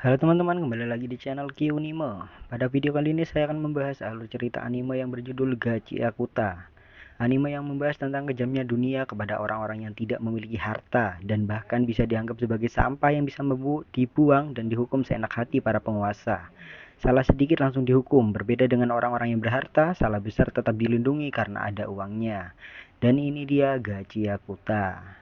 Halo teman-teman, kembali lagi di channel Kyunime. Pada video kali ini saya akan membahas alur cerita anime yang berjudul Gachi Akuta. Anime yang membahas tentang kejamnya dunia kepada orang-orang yang tidak memiliki harta dan bahkan bisa dianggap sebagai sampah yang bisa dibuang dan dihukum seenak hati para penguasa. Salah sedikit langsung dihukum, berbeda dengan orang-orang yang berharta, salah besar tetap dilindungi karena ada uangnya. Dan ini dia Gachi Akuta.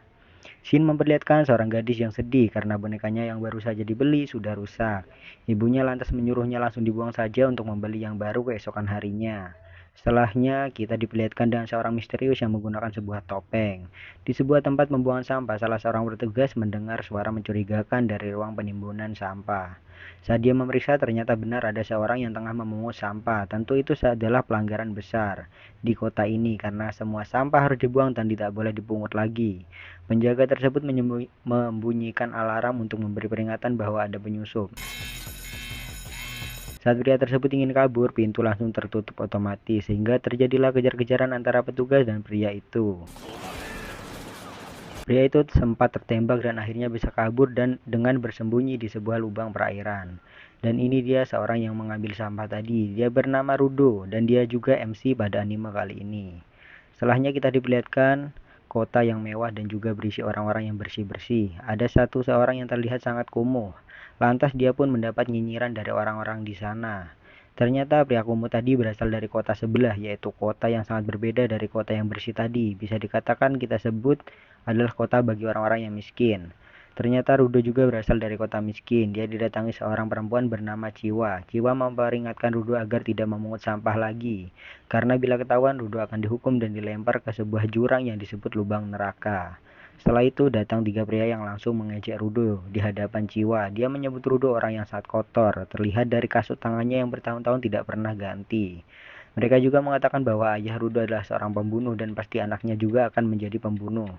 Shin memperlihatkan seorang gadis yang sedih karena bonekanya yang baru saja dibeli sudah rusak. Ibunya lantas menyuruhnya langsung dibuang saja untuk membeli yang baru keesokan harinya. Setelahnya, kita diperlihatkan dengan seorang misterius yang menggunakan sebuah topeng. Di sebuah tempat pembuangan sampah, salah seorang petugas mendengar suara mencurigakan dari ruang penimbunan sampah. Saat dia memeriksa, ternyata benar ada seorang yang tengah memungut sampah. Tentu itu adalah pelanggaran besar di kota ini karena semua sampah harus dibuang dan tidak boleh dipungut lagi. Penjaga tersebut membunyikan alarm untuk memberi peringatan bahwa ada penyusup. Saat pria tersebut ingin kabur, pintu langsung tertutup otomatis sehingga terjadilah kejar-kejaran antara petugas dan pria itu. Pria itu sempat tertembak dan akhirnya bisa kabur dan dengan bersembunyi di sebuah lubang perairan. Dan ini dia seorang yang mengambil sampah tadi. Dia bernama Rudo dan dia juga MC pada anime kali ini. Setelahnya kita diperlihatkan kota yang mewah dan juga berisi orang-orang yang bersih-bersih. Ada seorang yang terlihat sangat kumuh. Lantas dia pun mendapat nyinyiran dari orang-orang di sana. Ternyata pria kumuh tadi berasal dari kota sebelah, yaitu kota yang sangat berbeda dari kota yang bersih tadi. Bisa dikatakan kita sebut adalah kota bagi orang-orang yang miskin. Ternyata Rudo juga berasal dari kota miskin. Dia didatangi seorang perempuan bernama Ciwa. Ciwa memperingatkan Rudo agar tidak memungut sampah lagi. Karena bila ketahuan, Rudo akan dihukum dan dilempar ke sebuah jurang yang disebut lubang neraka. Setelah itu datang tiga pria yang langsung mengejek Rudo di hadapan Ciwa. Dia menyebut Rudo orang yang sangat kotor. Terlihat dari kasut tangannya yang bertahun-tahun tidak pernah ganti. Mereka juga mengatakan bahwa ayah Rudo adalah seorang pembunuh dan pasti anaknya juga akan menjadi pembunuh.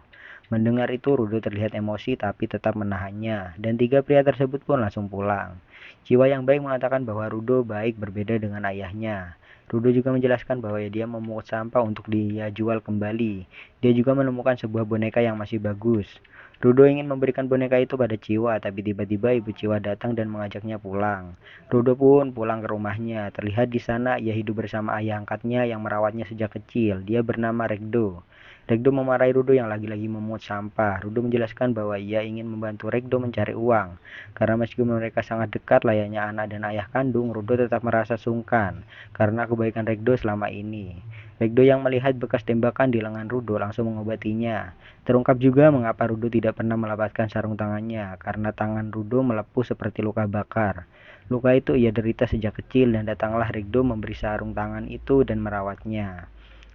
Mendengar itu, Rudo terlihat emosi tapi tetap menahannya, dan tiga pria tersebut pun langsung pulang. Jiwa yang baik mengatakan bahwa Rudo baik berbeda dengan ayahnya. Rudo juga menjelaskan bahwa dia memungut sampah untuk dia jual kembali. Dia juga menemukan sebuah boneka yang masih bagus. Rudo ingin memberikan boneka itu pada Ciwa, tapi tiba-tiba ibu Ciwa datang dan mengajaknya pulang. Rudo pun pulang ke rumahnya. Terlihat di sana ia hidup bersama ayah angkatnya yang merawatnya sejak kecil. Dia bernama Regdo. Regdo memarahi Rudo yang lagi-lagi memungut sampah. Rudo menjelaskan bahwa ia ingin membantu Regdo mencari uang. Karena meskipun mereka sangat dekat layaknya anak dan ayah kandung, Rudo tetap merasa sungkan karena kebaikan Regdo selama ini. Regdo yang melihat bekas tembakan di lengan Rudo langsung mengobatinya. Terungkap juga mengapa Rudo tidak pernah melepaskan sarung tangannya, karena tangan Rudo melepuh seperti luka bakar. Luka itu ia derita sejak kecil dan datanglah Regdo memberi sarung tangan itu dan merawatnya.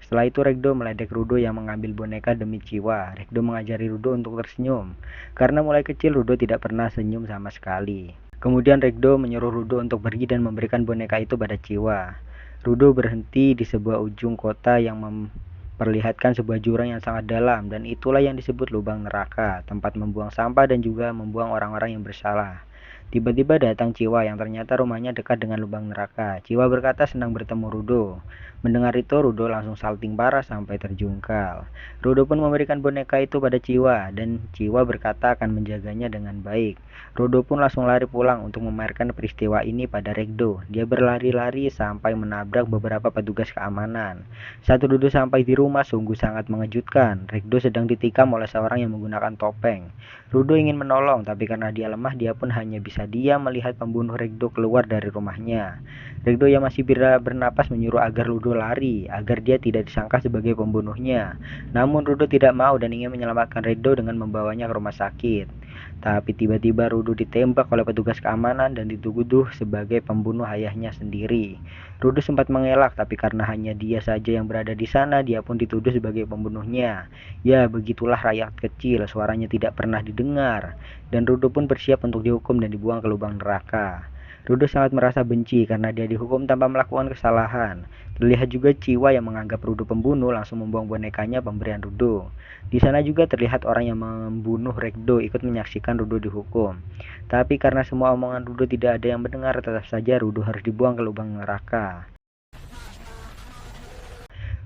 Setelah itu Regdo meledek Rudo yang mengambil boneka demi Ciwa. Regdo mengajari Rudo untuk tersenyum, karena mulai kecil Rudo tidak pernah senyum sama sekali. Kemudian Regdo menyuruh Rudo untuk pergi dan memberikan boneka itu pada Ciwa. Rudo berhenti di sebuah ujung kota yang memperlihatkan sebuah jurang yang sangat dalam, dan itulah yang disebut lubang neraka, tempat membuang sampah dan juga membuang orang-orang yang bersalah. Tiba-tiba datang Ciwa yang ternyata rumahnya dekat dengan lubang neraka. Ciwa berkata senang bertemu Rudo. Mendengar itu, Rudo langsung salting parah sampai terjungkal. Rudo pun memberikan boneka itu pada Ciwa, dan Ciwa berkata akan menjaganya dengan baik. Rudo pun langsung lari pulang untuk memamerkan peristiwa ini pada Regdo. Dia berlari-lari sampai menabrak beberapa petugas keamanan. Saat Rudo sampai di rumah, sungguh sangat mengejutkan. Regdo sedang ditikam oleh seorang yang menggunakan topeng. Rudo ingin menolong, tapi karena dia lemah, dia pun hanya bisa diam melihat pembunuh Regdo keluar dari rumahnya. Regdo yang masih bernapas menyuruh agar Rudo lari, agar dia tidak disangka sebagai pembunuhnya. Namun Rudo tidak mau dan ingin menyelamatkan Regdo dengan membawanya ke rumah sakit. Tapi tiba-tiba Rudo ditembak oleh petugas keamanan dan dituduh sebagai pembunuh ayahnya sendiri. Rudo sempat mengelak, tapi karena hanya dia saja yang berada di sana, dia pun dituduh sebagai pembunuhnya. Ya, begitulah rakyat kecil, suaranya tidak pernah didengar. Dan Rudo pun bersiap untuk dihukum dan dibuang ke lubang neraka. Rudo sangat merasa benci karena dia dihukum tanpa melakukan kesalahan. Terlihat juga Ciwa yang menganggap Rudo pembunuh langsung membuang bonekanya pemberian Rudo. Di sana juga terlihat orang yang membunuh Regdo ikut menyaksikan Rudo dihukum. Tapi karena semua omongan Rudo tidak ada yang mendengar, tetap saja Rudo harus dibuang ke lubang neraka.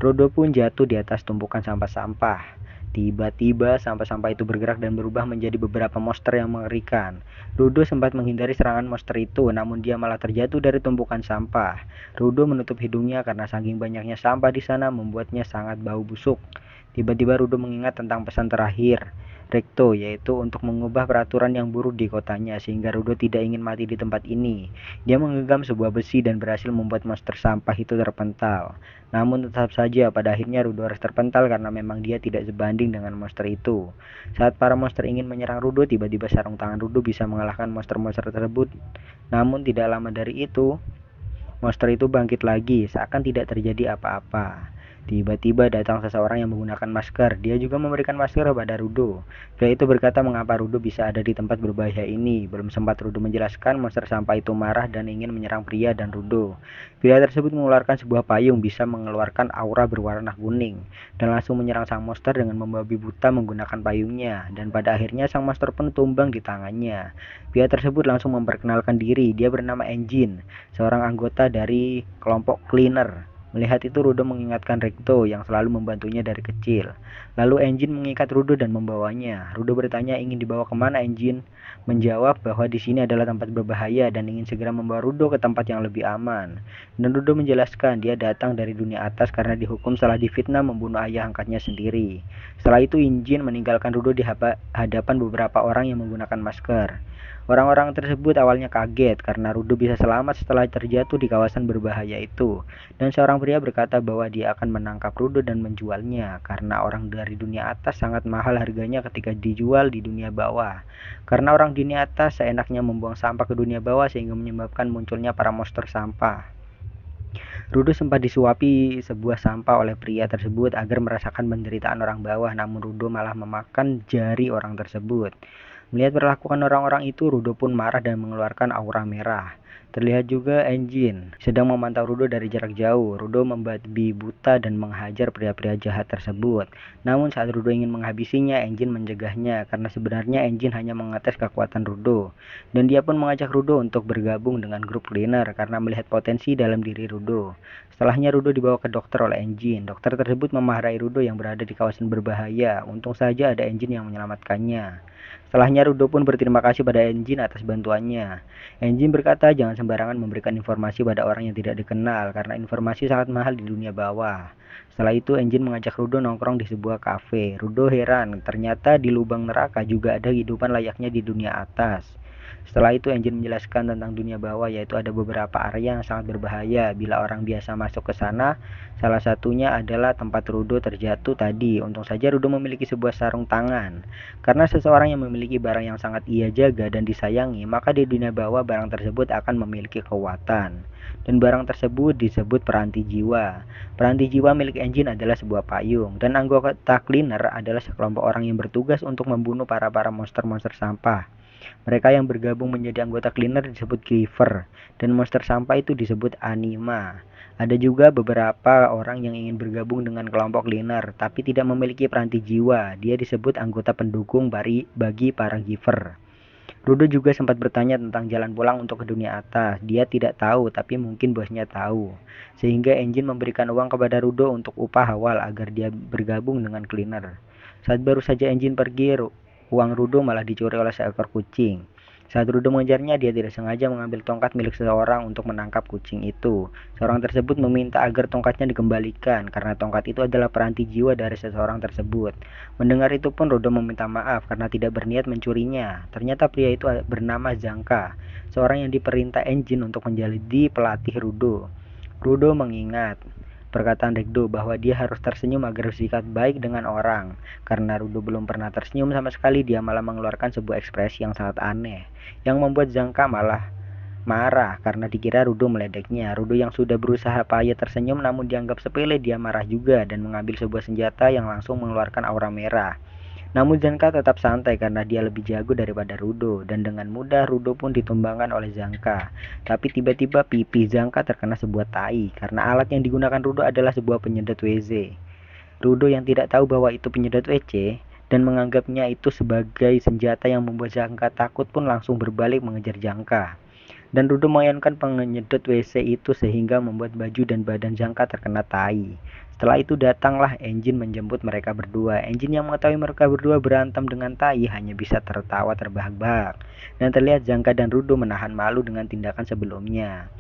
Rudo pun jatuh di atas tumpukan sampah-sampah. Tiba-tiba sampah-sampah itu bergerak dan berubah menjadi beberapa monster yang mengerikan. Rudo sempat menghindari serangan monster itu, namun dia malah terjatuh dari tumpukan sampah. Rudo menutup hidungnya karena saking banyaknya sampah di sana membuatnya sangat bau busuk. Tiba-tiba Rudo mengingat tentang pesan terakhir Recto, yaitu untuk mengubah peraturan yang buruk di kotanya, sehingga Rudo tidak ingin mati di tempat ini. Dia menggenggam sebuah besi dan berhasil membuat monster sampah itu terpental. Namun tetap saja pada akhirnya Rudo harus terpental karena memang dia tidak sebanding dengan monster itu. Saat para monster ingin menyerang Rudo, tiba-tiba sarung tangan Rudo bisa mengalahkan monster-monster tersebut. Namun tidak lama dari itu, monster itu bangkit lagi, seakan tidak terjadi apa-apa. Tiba-tiba datang seseorang yang menggunakan masker. Dia juga memberikan masker kepada Rudo. Pria itu berkata mengapa Rudo bisa ada di tempat berbahaya ini. Belum sempat Rudo menjelaskan, monster sampah itu marah dan ingin menyerang pria dan Rudo. Pria tersebut mengeluarkan sebuah payung bisa mengeluarkan aura berwarna kuning dan langsung menyerang sang monster dengan membabi buta menggunakan payungnya. Dan pada akhirnya sang monster pun tumbang di tangannya. Pria tersebut langsung memperkenalkan diri. Dia bernama Engine, seorang anggota dari kelompok Cleaner. Melihat itu Rudo mengingatkan Recto yang selalu membantunya dari kecil. Lalu Engine mengikat Rudo dan membawanya. Rudo bertanya ingin dibawa kemana. Engine menjawab bahwa di sini adalah tempat berbahaya dan ingin segera membawa Rudo ke tempat yang lebih aman. Dan Rudo menjelaskan dia datang dari dunia atas karena dihukum setelah difitnah membunuh ayah angkatnya sendiri. Setelah itu Engine meninggalkan Rudo di hadapan beberapa orang yang menggunakan masker. Orang-orang tersebut awalnya kaget karena Rudo bisa selamat setelah terjatuh di kawasan berbahaya itu. Dan seorang pria berkata bahwa dia akan menangkap Rudo dan menjualnya karena orang dari dunia atas sangat mahal harganya ketika dijual di dunia bawah. Karena orang dunia atas seenaknya membuang sampah ke dunia bawah sehingga menyebabkan munculnya para monster sampah. Rudo sempat disuapi sebuah sampah oleh pria tersebut agar merasakan penderitaan orang bawah, namun Rudo malah memakan jari orang tersebut. Melihat perlakuan orang-orang itu, Rudo pun marah dan mengeluarkan aura merah. Terlihat juga Engine sedang memantau Rudo dari jarak jauh. Rudo membabi buta dan menghajar pria-pria jahat tersebut. Namun saat Rudo ingin menghabisinya, Engine mencegahnya karena sebenarnya Engine hanya mengetes kekuatan Rudo. Dan dia pun mengajak Rudo untuk bergabung dengan grup Cleaner karena melihat potensi dalam diri Rudo. Setelahnya Rudo dibawa ke dokter oleh Engine. Dokter tersebut memarahi Rudo yang berada di kawasan berbahaya. Untung saja ada Engine yang menyelamatkannya. Setelahnya Rudo pun berterima kasih pada Engine atas bantuannya. Engine berkata jangan sembarangan memberikan informasi pada orang yang tidak dikenal karena informasi sangat mahal di dunia bawah. Setelah itu Engine mengajak Rudo nongkrong di sebuah kafe. Rudo heran, ternyata di lubang neraka juga ada kehidupan layaknya di dunia atas. Setelah itu Engine menjelaskan tentang dunia bawah, yaitu ada beberapa area yang sangat berbahaya bila orang biasa masuk ke sana. Salah satunya adalah tempat Rudo terjatuh tadi. Untung saja Rudo memiliki sebuah sarung tangan. Karena seseorang yang memiliki barang yang sangat ia jaga dan disayangi, maka di dunia bawah barang tersebut akan memiliki kekuatan. Dan barang tersebut disebut peranti jiwa. Peranti jiwa milik Engine adalah sebuah payung. Dan anggota Cleaner adalah sekelompok orang yang bertugas untuk membunuh para monster-monster sampah. Mereka yang bergabung menjadi anggota Cleaner disebut Giver, dan monster sampah itu disebut Anima. Ada juga beberapa orang yang ingin bergabung dengan kelompok Cleaner, tapi tidak memiliki peranti jiwa. Dia disebut anggota pendukung bagi para Giver. Rudo juga sempat bertanya tentang jalan pulang untuk ke dunia atas. Dia tidak tahu, tapi mungkin bosnya tahu. Sehingga Engine memberikan uang kepada Rudo untuk upah awal agar dia bergabung dengan Cleaner. Saat baru saja Engine pergi, uang Rudo malah dicuri oleh seekor kucing. Saat Rudo mengejarnya, dia tidak sengaja mengambil tongkat milik seseorang untuk menangkap kucing itu. Seorang tersebut meminta agar tongkatnya dikembalikan, karena tongkat itu adalah peranti jiwa dari seseorang tersebut. Mendengar itu pun Rudo meminta maaf karena tidak berniat mencurinya. Ternyata pria itu bernama Zanka, seorang yang diperintah Engine untuk menjadi pelatih Rudo. Rudo mengingat perkataan Recto bahwa dia harus tersenyum agar bersikap baik dengan orang. Karena Rudo belum pernah tersenyum sama sekali, dia malah mengeluarkan sebuah ekspresi yang sangat aneh, yang membuat Zanka malah marah karena dikira Rudo meledeknya. Rudo yang sudah berusaha payah tersenyum namun dianggap sepele, dia marah juga dan mengambil sebuah senjata yang langsung mengeluarkan aura merah. Namun Zanka tetap santai karena dia lebih jago daripada Rudo, dan dengan mudah Rudo pun ditumbangkan oleh Zanka. Tapi tiba-tiba pipi Zanka terkena sebuah tai karena alat yang digunakan Rudo adalah sebuah penyedot WC. Rudo yang tidak tahu bahwa itu penyedot WC dan menganggapnya itu sebagai senjata yang membuat Zanka takut pun langsung berbalik mengejar Zanka. Dan Rudo mengayankan penyedot WC itu sehingga membuat baju dan badan Jangka terkena tai. Setelah itu datanglah Engine menjemput mereka berdua. Engine yang mengetahui mereka berdua berantem dengan tai hanya bisa tertawa terbahak-bahak. Dan terlihat Jangka dan Rudo menahan malu dengan tindakan sebelumnya.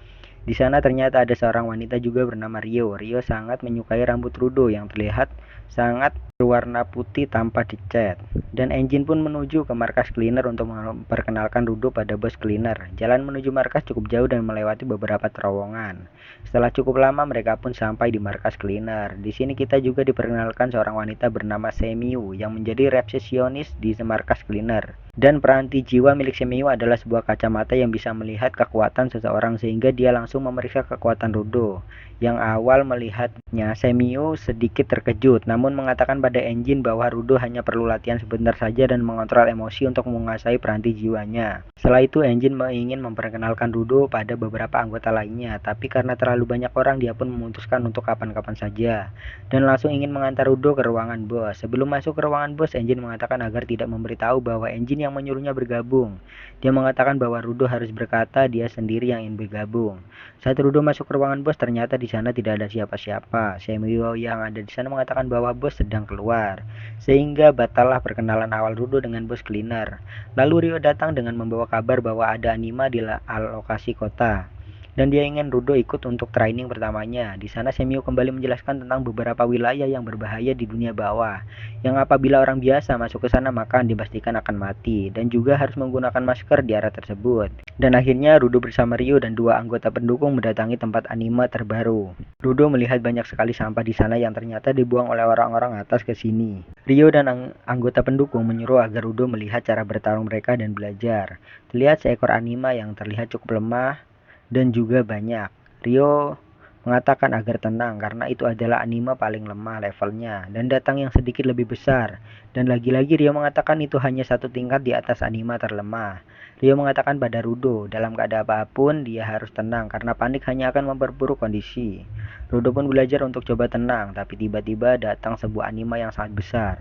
Di sana ternyata ada seorang wanita juga bernama Rio. Rio sangat menyukai rambut Rudo yang terlihat sangat berwarna putih tanpa dicat. Dan Engine pun menuju ke markas cleaner untuk memperkenalkan Rudo pada bos cleaner. Jalan menuju markas cukup jauh dan melewati beberapa terowongan. Setelah cukup lama mereka pun sampai di markas cleaner. Di sini kita juga diperkenalkan seorang wanita bernama Semiu yang menjadi resepsionis di markas cleaner. Dan peranti jiwa milik Semiu adalah sebuah kacamata yang bisa melihat kekuatan seseorang sehingga dia langsung memeriksa kekuatan Rudo. Yang awal melihatnya, Semiu sedikit terkejut namun mengatakan pada Engine bahwa Rudo hanya perlu latihan sebentar saja dan mengontrol emosi untuk menguasai peranti jiwanya. Setelah itu Engine ingin memperkenalkan Rudo pada beberapa anggota lainnya, tapi karena terlalu banyak orang dia pun memutuskan untuk kapan-kapan saja dan langsung ingin mengantar Rudo ke ruangan bos. Sebelum masuk ke ruangan bos, Engine mengatakan agar tidak memberitahu bahwa Engine yang menyuruhnya bergabung. Dia mengatakan bahwa Rudo harus berkata dia sendiri yang ingin bergabung. Saat Rudo masuk ke ruangan bos, ternyata di sana tidak ada siapa-siapa. Samuel yang ada di sana mengatakan bahwa bos sedang keluar, sehingga batallah perkenalan awal Rudo dengan bos cleaner. Lalu Rio datang dengan membawa kabar bahwa ada anima di lokasi kota. Dan dia ingin Rudo ikut untuk training pertamanya. Di sana Semio kembali menjelaskan tentang beberapa wilayah yang berbahaya di dunia bawah, yang apabila orang biasa masuk ke sana maka dipastikan akan mati, dan juga harus menggunakan masker di area tersebut. Dan akhirnya Rudo bersama Rio dan dua anggota pendukung mendatangi tempat anime terbaru. Rudo melihat banyak sekali sampah di sana yang ternyata dibuang oleh orang-orang atas ke sini. Rio dan anggota pendukung menyuruh agar Rudo melihat cara bertarung mereka dan belajar. Terlihat seekor anime yang terlihat cukup lemah dan juga banyak. Rio mengatakan agar tenang karena itu adalah anime paling lemah levelnya dan datang yang sedikit lebih besar. Dan lagi-lagi Rio mengatakan itu hanya satu tingkat di atas anime terlemah. Rio mengatakan pada Rudo dalam keadaan apapun dia harus tenang karena panik hanya akan memperburuk kondisi. Rudo pun belajar untuk coba tenang, tapi tiba-tiba datang sebuah anime yang sangat besar.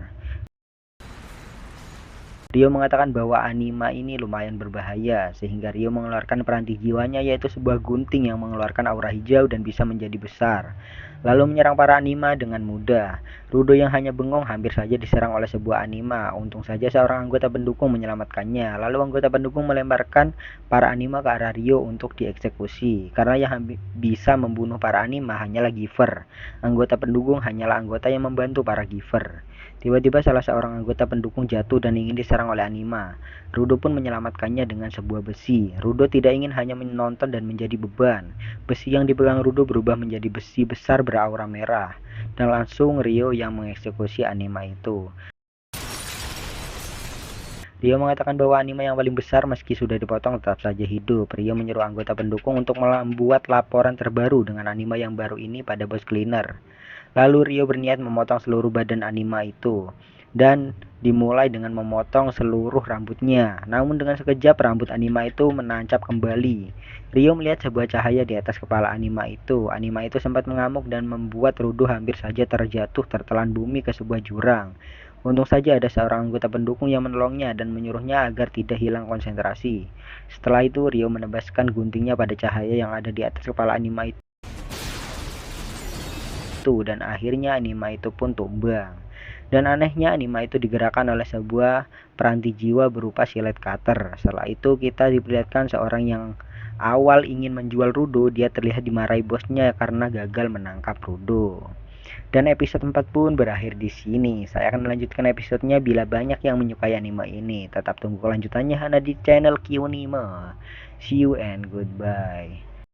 Rio mengatakan bahwa anima ini lumayan berbahaya, sehingga Rio mengeluarkan peranti jiwanya yaitu sebuah gunting yang mengeluarkan aura hijau dan bisa menjadi besar, lalu menyerang para anima dengan mudah. Rudo yang hanya bengong hampir saja diserang oleh sebuah anima. Untung saja seorang anggota pendukung menyelamatkannya, lalu anggota pendukung melemparkan para anima ke arah Rio untuk dieksekusi, karena yang bisa membunuh para anima hanyalah Giver. Anggota pendukung hanyalah anggota yang membantu para Giver. Tiba-tiba salah seorang anggota pendukung jatuh dan ingin diserang oleh anima. Rudo pun menyelamatkannya dengan sebuah besi. Rudo tidak ingin hanya menonton dan menjadi beban. Besi yang dipegang Rudo berubah menjadi besi besar beraura merah. Dan langsung Rio yang mengeksekusi anima itu. Rio mengatakan bahwa anima yang paling besar meski sudah dipotong tetap saja hidup. Rio menyuruh anggota pendukung untuk membuat laporan terbaru dengan anima yang baru ini pada bos cleaner. Lalu Rio berniat memotong seluruh badan anima itu dan dimulai dengan memotong seluruh rambutnya. Namun dengan sekejap rambut anima itu menancap kembali. Rio melihat sebuah cahaya di atas kepala anima itu. Anima itu sempat mengamuk dan membuat Rudo hampir saja terjatuh tertelan bumi ke sebuah jurang. Untung saja ada seorang anggota pendukung yang menolongnya dan menyuruhnya agar tidak hilang konsentrasi. Setelah itu Rio menebaskan guntingnya pada cahaya yang ada di atas kepala anima itu. Dan akhirnya anima itu pun tumbang. Dan anehnya anima itu digerakkan oleh sebuah peranti jiwa berupa silet cutter. Setelah itu kita diperlihatkan seorang yang awal ingin menjual Rudo, dia terlihat dimarahi bosnya karena gagal menangkap Rudo. Dan episode 4 pun berakhir di sini. Saya akan melanjutkan episodenya bila banyak yang menyukai anime ini. Tetap tunggu kelanjutannya hanya di channel Qnime. See you and goodbye.